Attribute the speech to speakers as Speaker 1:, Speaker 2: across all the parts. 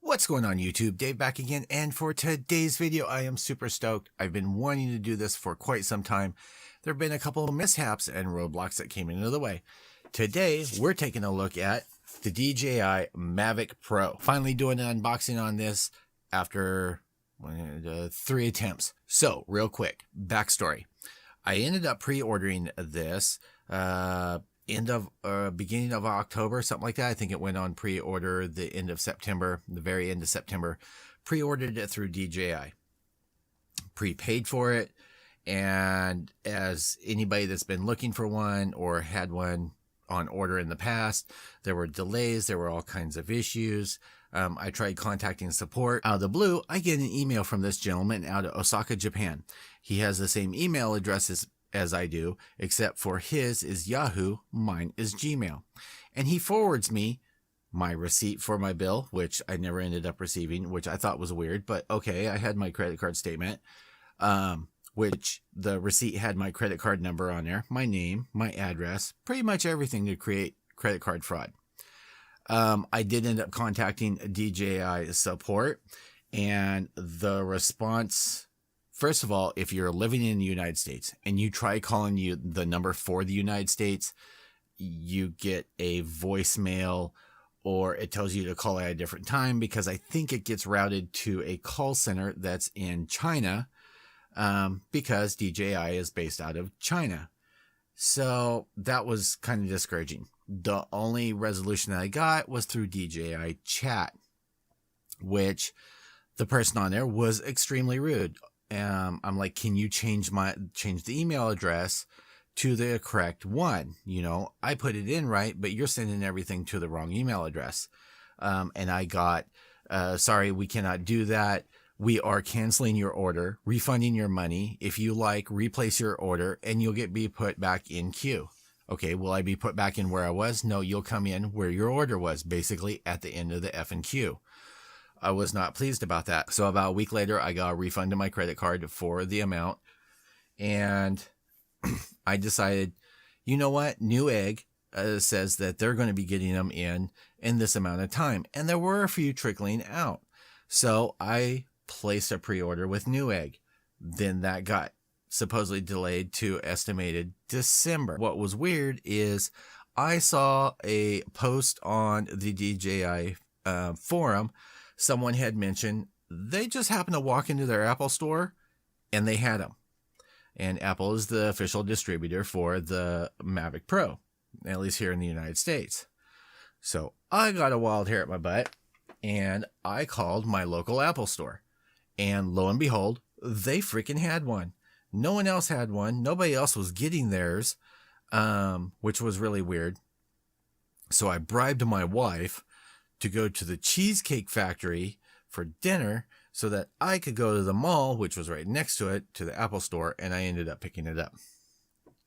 Speaker 1: What's going on YouTube? Dave back again, and for today's video I am super stoked. I've been wanting to do this for quite some time. There have been a couple of mishaps and roadblocks that came into the way. Today we're taking a look at the DJI Mavic Pro. Finally doing an unboxing on this after 3 attempts. So real quick, backstory. I ended up pre-ordering this beginning of October, something like that. I think it went on pre-order the end of September, the very end of September. Pre-ordered it through DJI. Prepaid for it. And as anybody that's been looking for one or had one on order in the past, there were delays. There were all kinds of issues. I tried contacting support. Out of the blue, I get an email from this gentleman out of Osaka, Japan. He has the same email address as I do, except for his is Yahoo, mine is Gmail. And he forwards me my receipt for my bill, which I never ended up receiving, which I thought was weird, but okay, I had my credit card statement, which the receipt had my credit card number on there, my name, my address, pretty much everything to create credit card fraud. I did end up contacting DJI support, and the response, first of all, if you're living in the United States and you try calling the number for the United States, you get a voicemail or it tells you to call at a different time, because I think it gets routed to a call center that's in China, because DJI is based out of China. So that was kind of discouraging. The only resolution that I got was through DJI chat, which the person on there was extremely rude. I'm like, can you change the email address to the correct one? You know, I put it in right, but you're sending everything to the wrong email address. And I got, sorry, we cannot do that. We are canceling your order, refunding your money. If you like, replace your order and you'll be put back in queue. Okay, will I be put back in where I was? No, you'll come in where your order was, basically at the end of the effing queue. I was not pleased about that. So about a week later, I got a refund to my credit card for the amount. And I decided, you know what? Newegg says that they're going to be getting them in this amount of time. And there were a few trickling out. So I placed a pre-order with Newegg. Then that got supposedly delayed to estimated December. What was weird is I saw a post on the DJI forum. Someone had mentioned they just happened to walk into their Apple store and they had them. And Apple is the official distributor for the Mavic Pro, at least here in the United States. So I got a wild hair at my butt and I called my local Apple store. And lo and behold, they freaking had one. No one else had one. Nobody else was getting theirs, which was really weird. So I bribed my wife to go to the Cheesecake Factory for dinner so that I could go to the mall, which was right next to it, to the Apple store, and I ended up picking it up.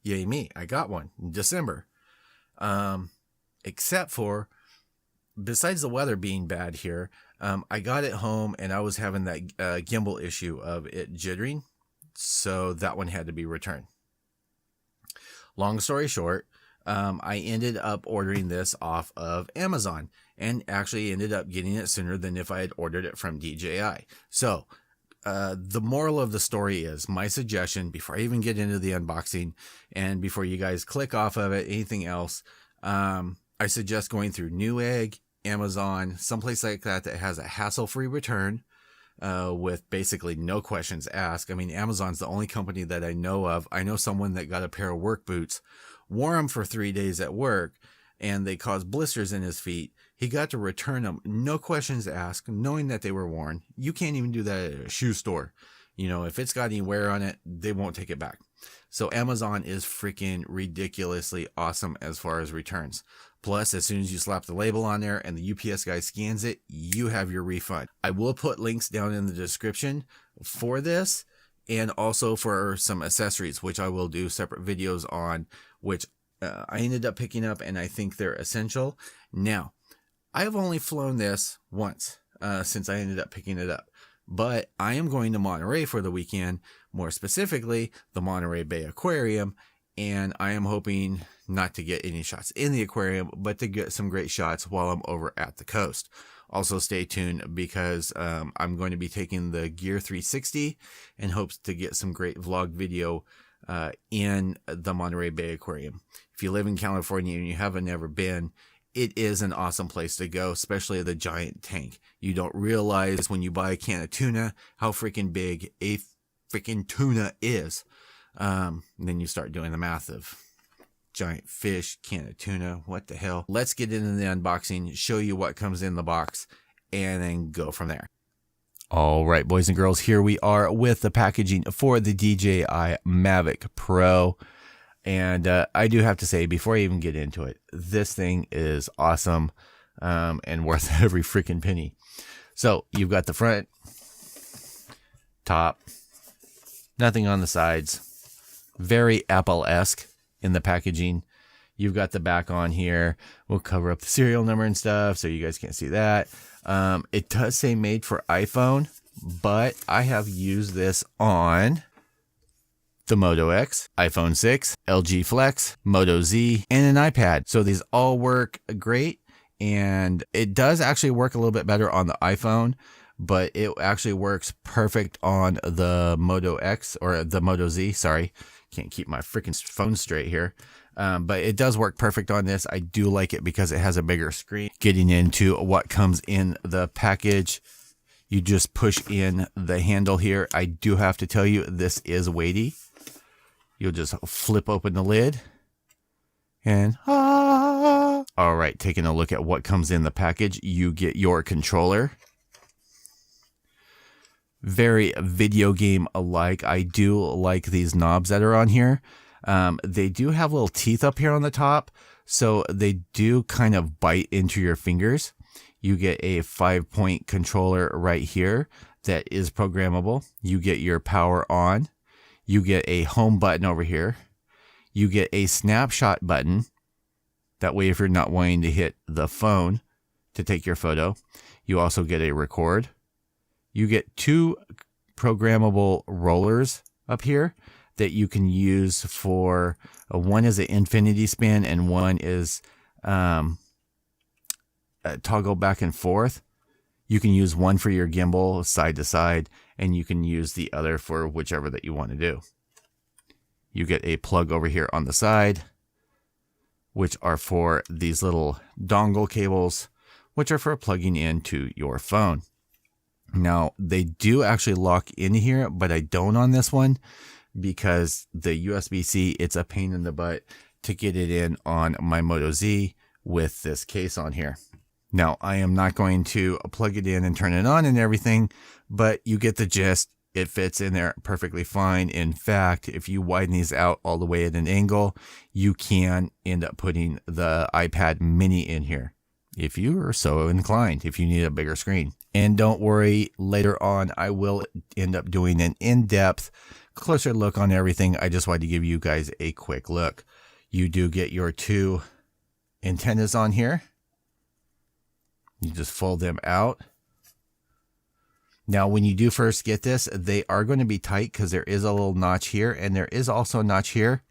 Speaker 1: Yay me, I got one in December. Except for, besides the weather being bad here, I got it home and I was having that gimbal issue of it jittering, so that one had to be returned. Long story short, I ended up ordering this off of Amazon and actually ended up getting it sooner than if I had ordered it from DJI. So the moral of the story is, my suggestion, before I even get into the unboxing and before you guys click off of it, anything else, I suggest going through Newegg, Amazon, someplace like that has a hassle-free return with basically no questions asked. I mean, Amazon's the only company that I know of. I know someone that got a pair of work boots, wore them for 3 days at work, and they caused blisters in his feet. He got to return them, no questions asked, knowing that they were worn. You can't even do that at a shoe store. You know, if it's got any wear on it, they won't take it back. So Amazon is freaking ridiculously awesome as far as returns. Plus, as soon as you slap the label on there and the UPS guy scans it, you have your refund. I will put links down in the description for this and also for some accessories, which I will do separate videos on, which I ended up picking up and I think they're essential. Now, I have only flown this once since I ended up picking it up. But I am going to Monterey for the weekend, more specifically the Monterey Bay Aquarium, and I am hoping not to get any shots in the aquarium, but to get some great shots while I'm over at the coast. Also stay tuned because I'm going to be taking the Gear 360 in hopes to get some great vlog video in the Monterey Bay Aquarium. If you live in California and you haven't ever been, it is an awesome place to go, especially the giant tank. You don't realize when you buy a can of tuna how freaking big a freaking tuna is. Then you start doing the math of giant fish, can of tuna, what the hell. Let's get into the unboxing, show you what comes in the box, and then go from there. All right, boys and girls, here we are with the packaging for the DJI Mavic Pro. And I do have to say, before I even get into it, this thing is awesome and worth every freaking penny. So you've got the front, top, nothing on the sides, very Apple-esque in the packaging. You've got the back on here. We'll cover up the serial number and stuff so you guys can't see that. It does say made for iPhone, but I have used this on the Moto X, iPhone 6, LG Flex, Moto Z, and an iPad. So these all work great, and it does actually work a little bit better on the iPhone, but it actually works perfect on the Moto X, or the Moto Z, sorry. Can't keep my freaking phone straight here. But it does work perfect on this. I do like it because it has a bigger screen. Getting into what comes in the package, you just push in the handle here. I do have to tell you, this is weighty. You'll just flip open the lid and all right, taking a look at what comes in the package. You get your controller. Very video game alike. I do like these knobs that are on here. They do have little teeth up here on the top, so they do kind of bite into your fingers. You get a 5-point controller right here that is programmable. You get your power on. You get a home button over here. You get a snapshot button. That way, if you're not wanting to hit the phone to take your photo, you also get a record. You get 2 programmable rollers up here that you can use for, one is an infinity spin and one is toggle back and forth. You can use one for your gimbal side to side, and you can use the other for whichever that you want to do. You get a plug over here on the side, which are for these little dongle cables, which are for plugging into your phone. Now, they do actually lock in here, but I don't on this one because the USB-C, it's a pain in the butt to get it in on my Moto Z with this case on here. Now, I am not going to plug it in and turn it on and everything, but you get the gist. It fits in there perfectly fine. In fact, if you widen these out all the way at an angle, you can end up putting the iPad mini in here if you are so inclined, if you need a bigger screen. And don't worry, later on, I will end up doing an in-depth, closer look on everything. I just wanted to give you guys a quick look. You do get your 2 antennas on here. You just fold them out. Now, when you do first get this, they are going to be tight because there is a little notch here, and there is also a notch here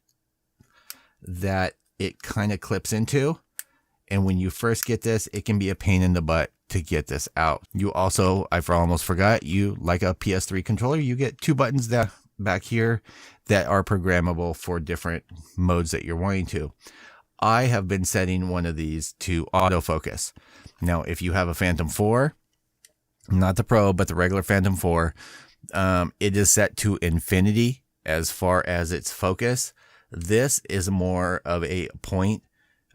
Speaker 1: that it kind of clips into. And when you first get this, it can be a pain in the butt to get this out. You also, I almost forgot, you, like a PS3 controller, you get 2 buttons that back here that are programmable for different modes that you're wanting to. I have been setting one of these to autofocus. Now, if you have a Phantom 4, not the Pro, but the regular Phantom 4, it is set to infinity as far as its focus. This is more of a point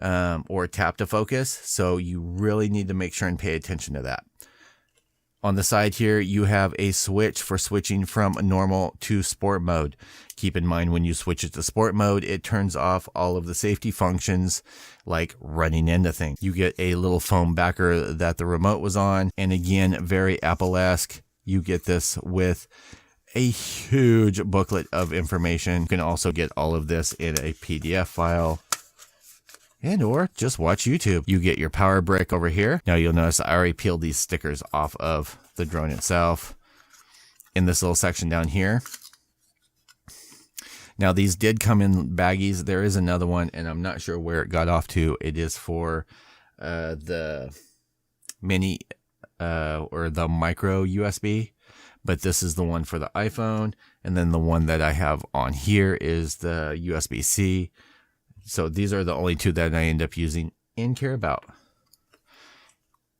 Speaker 1: or tap to focus, so you really need to make sure and pay attention to that. On the side here, you have a switch for switching from normal to sport mode. Keep in mind, when you switch it to sport mode, it turns off all of the safety functions like running into things. You get a little foam backer that the remote was on. And again, very Apple-esque. You get this with a huge booklet of information. You can also get all of this in a PDF file. And or just watch YouTube. You get your power brick over here. Now you'll notice I already peeled these stickers off of the drone itself in this little section down here. Now these did come in baggies. There is another one and I'm not sure where it got off to. It is for the mini or the micro USB, but this is the one for the iPhone. And then the one that I have on here is the USB-C. So these are the only two that I end up using and care about.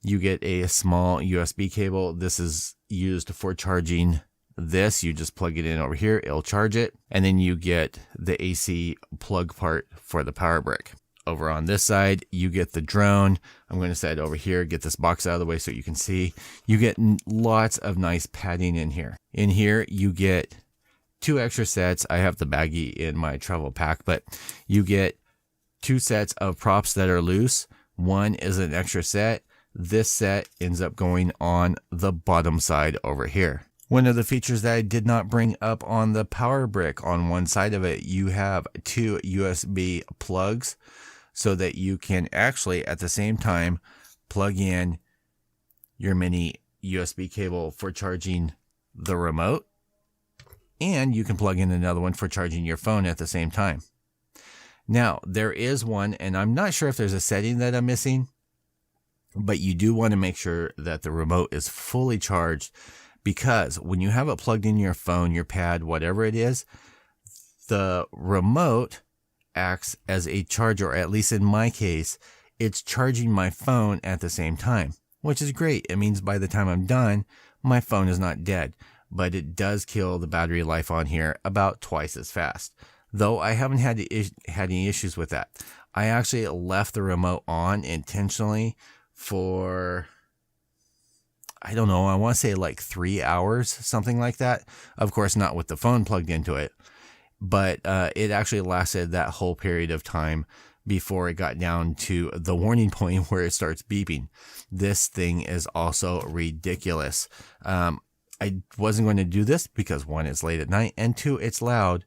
Speaker 1: You get a small USB cable. This is used for charging this. You just plug it in over here, it'll charge it. And then you get the AC plug part for the power brick. Over on this side, you get the drone. I'm going to set it over here, get this box out of the way so you can see. You get lots of nice padding in here. In here, you get 2 extra sets. I have the baggie in my travel pack, but you get 2 sets of props that are loose. One is an extra set. This set ends up going on the bottom side over here. One of the features that I did not bring up on the power brick, on one side of it, you have 2 USB plugs so that you can actually at the same time plug in your mini USB cable for charging the remote, and you can plug in another one for charging your phone at the same time. Now, there is one, and I'm not sure if there's a setting that I'm missing, but you do want to make sure that the remote is fully charged, because when you have it plugged in your phone, your pad, whatever it is, the remote acts as a charger, or at least in my case, it's charging my phone at the same time, which is great. It means by the time I'm done, my phone is not dead, but it does kill the battery life on here about twice as fast. Though I haven't had any issues with that. I actually left the remote on intentionally for, I don't know, I want to say like 3 hours, something like that. Of course, not with the phone plugged into it, but it actually lasted that whole period of time before it got down to the warning point where it starts beeping. This thing is also ridiculous. I wasn't going to do this because 1, it's late at night, and 2, it's loud,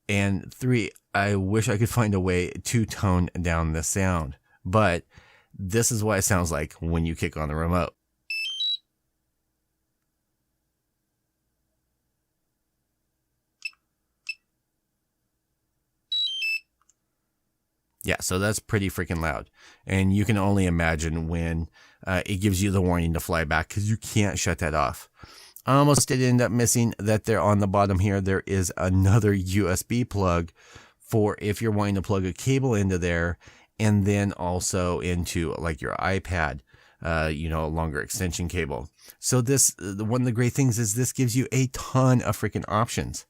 Speaker 1: and 3, I wish I could find a way to tone down the sound. But this is what it sounds like when you kick on the remote. Yeah, so that's pretty freaking loud. And you can only imagine when it gives you the warning to fly back, because you can't shut that off. I almost did end up missing that there on the bottom here, there is another USB plug for if you're wanting to plug a cable into there, and then also into like your iPad, you know, a longer extension cable. So this, one of the great things is this gives you a ton of freaking options.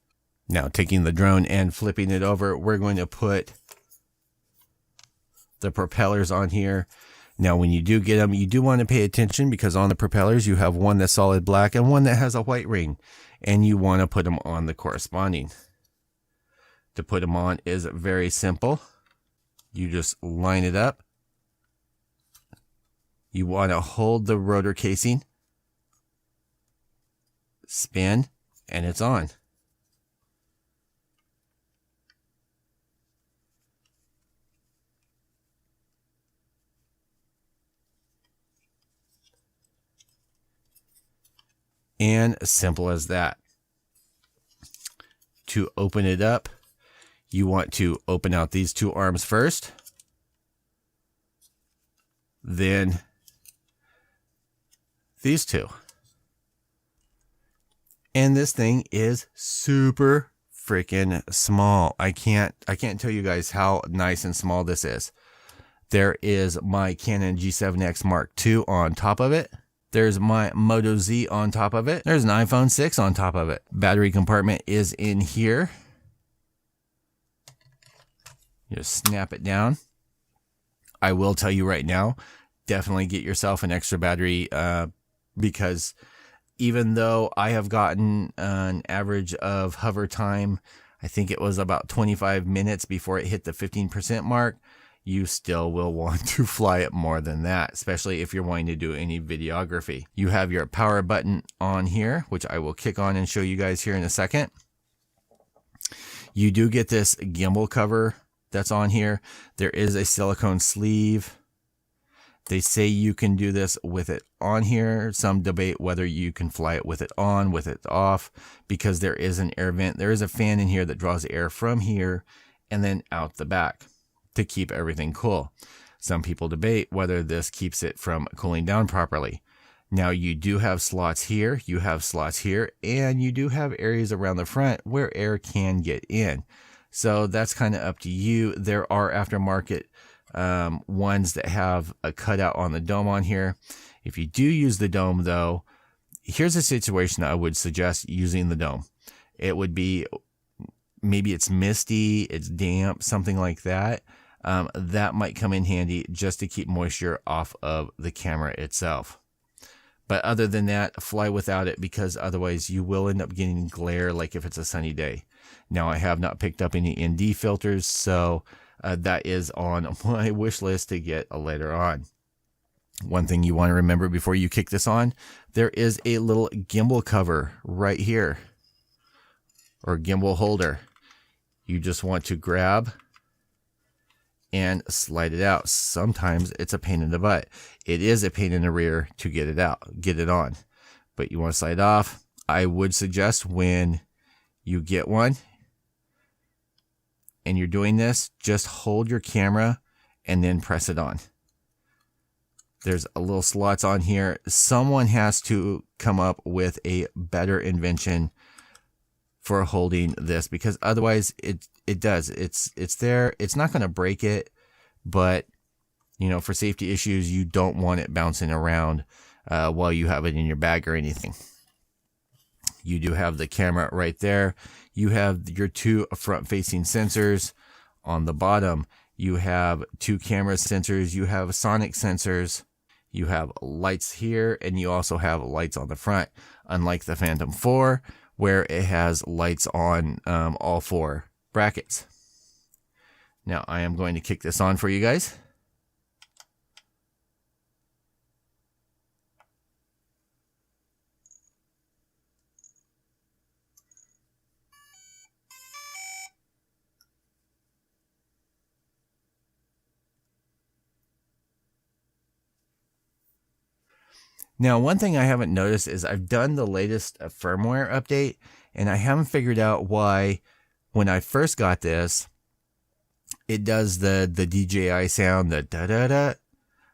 Speaker 1: Now, taking the drone and flipping it over, we're going to put the propellers on here. Now, when you do get them, you do want to pay attention, because on the propellers, you have one that's solid black and one that has a white ring, and you want to put them on the corresponding. To put them on is very simple. You just line it up. You want to hold the rotor casing, spin, and it's on. And simple as that. To open it up, you want to open out these 2 arms first, then these 2. And this thing is super freaking small. I can't tell you guys how nice and small this is. There is my Canon G7X Mark II on top of it. There's my Moto Z on top of it. There's an iPhone 6 on top of it. Battery compartment is in here. Just snap it down. I will tell you right now, definitely get yourself an extra battery, because even though I have gotten an average of hover time, I think it was about 25 minutes before it hit the 15% mark, you still will want to fly it more than that, especially if you're wanting to do any videography. You have your power button on here, which I will kick on and show you guys here in a second. You do get this gimbal cover that's on here. There is a silicone sleeve. They say you can do this with it on here. Some debate whether you can fly it with it on, with it off, because there is an air vent. There is a fan in here that draws air from here and then out the back to keep everything cool. Some people debate whether this keeps it from cooling down properly. Now you do have slots here, you have slots here, and you do have areas around the front where air can get in. So that's kind of up to you. There are aftermarket ones that have a cutout on the dome on here. If you do use the dome though, here's a situation I would suggest using the dome. It would be, maybe it's misty, it's damp, something like that. That might come in handy just to keep moisture off of the camera itself. But other than that, fly without it, because otherwise you will end up getting glare like if it's a sunny day. Now I have not picked up any ND filters, so that is on my wish list to get later on. One thing you want to remember before you kick this on, there is a little gimbal cover right here, or gimbal holder. You just want to grab and slide it out. Sometimes it's a pain in the butt. It is a pain in the rear to get it out, get it on, but you want to slide it off. I would suggest when you get one and you're doing this, just hold your camera and then press it on. There's a little slots on here. Someone has to come up with a better invention for holding this, because otherwise it does. It's there. It's not going to break it, but you know, for safety issues, you don't want it bouncing around while you have it in your bag or anything. You do have the camera right there. You have your two front-facing sensors on the bottom. You have two camera sensors. You have sonic sensors. You have lights here, and you also have lights on the front, unlike the Phantom 4, where it has lights on all four brackets. Now I am going to kick this on for you guys. Now, one thing I haven't noticed is I've done the latest firmware update, and I haven't figured out why when I first got this, it does the DJI sound, the da-da-da,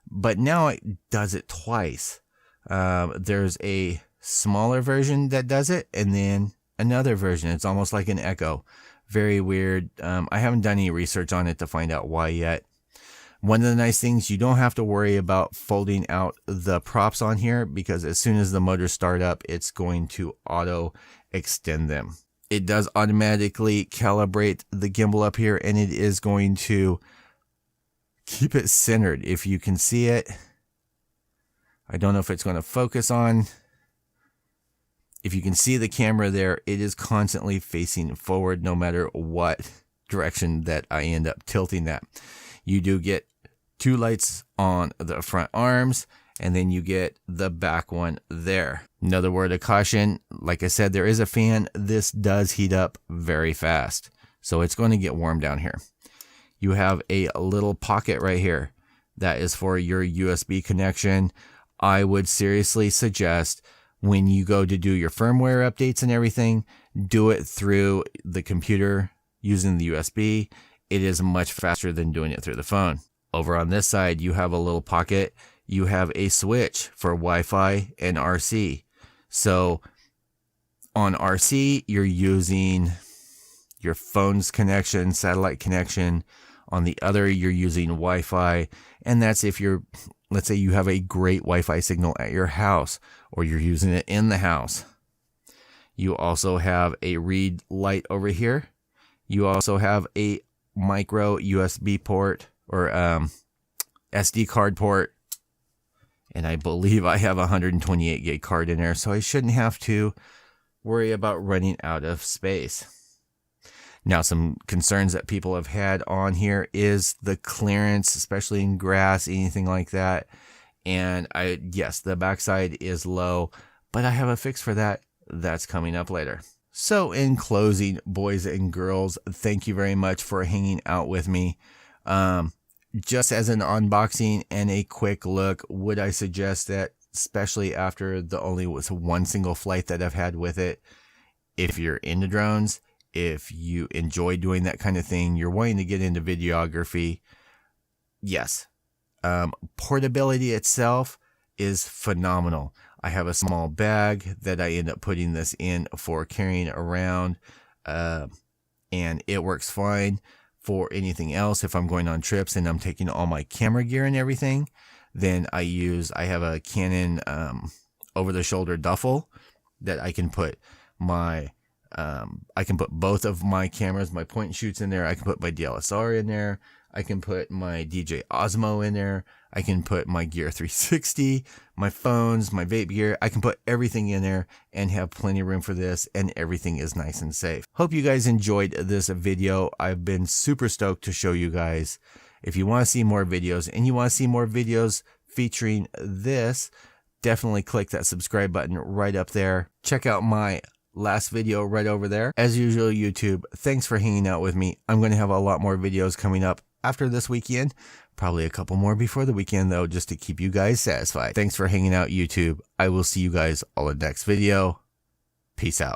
Speaker 1: but now it does it twice. There's a smaller version that does it, and then another version. It's almost like an echo. Very weird. I haven't done any research on it to find out why yet. One of the nice things, you don't have to worry about folding out the props on here, because as soon as the motors start up, it's going to auto extend them. It does automatically calibrate the gimbal up here, and it is going to keep it centered. If you can see it, I don't know if it's going to focus on. If you can see the camera there, it is constantly facing forward no matter what direction that I end up tilting that. You do get two lights on the front arms, and then you get the back one there. Another word of caution, like I said, there is a fan. This does heat up very fast, so it's going to get warm down here. You have a little pocket right here. That is for your USB connection. I would seriously suggest when you go to do your firmware updates and everything, do it through the computer using the USB. It is much faster than doing it through the phone. Over on this side, you have a little pocket. You have a switch for Wi-Fi and RC. So on RC, you're using your phone's connection, satellite connection. On the other, you're using Wi-Fi. And that's if you're, let's say you have a great Wi-Fi signal at your house, or you're using it in the house. You also have a read light over here. You also have a micro USB port, or SD card port, and I believe I have a 128 gig card in there, so I shouldn't have to worry about running out of space. Now, some concerns that people have had on here is the clearance, especially in grass, anything like that. And yes, the backside is low, but I have a fix for that. That's coming up later. So in closing, boys and girls, thank you very much for hanging out with me. Just as an unboxing and a quick look, would I suggest that, especially after the only was one single flight that I've had with it, if you're into drones, if you enjoy doing that kind of thing, you're wanting to get into videography, yes. Portability itself, is phenomenal. I have a small bag that I end up putting this in for carrying around, and it works fine. For anything else, if I'm going on trips and I'm taking all my camera gear and everything, then I have a Canon over-the-shoulder duffel that I can put both of my cameras, my point and shoots in there. I can put my DSLR in there. I can put my DJI Osmo in there. I can put my Gear 360, my phones, my vape gear. I can put everything in there and have plenty of room for this, and everything is nice and safe. Hope you guys enjoyed this video. I've been super stoked to show you guys. If you want to see more videos and you want to see more videos featuring this, definitely click that subscribe button right up there. Check out my last video right over there. As usual, YouTube, thanks for hanging out with me. I'm going to have a lot more videos coming up after this weekend. Probably a couple more before the weekend, though, just to keep you guys satisfied. Thanks for hanging out, YouTube. I will see you guys all in the next video. Peace out.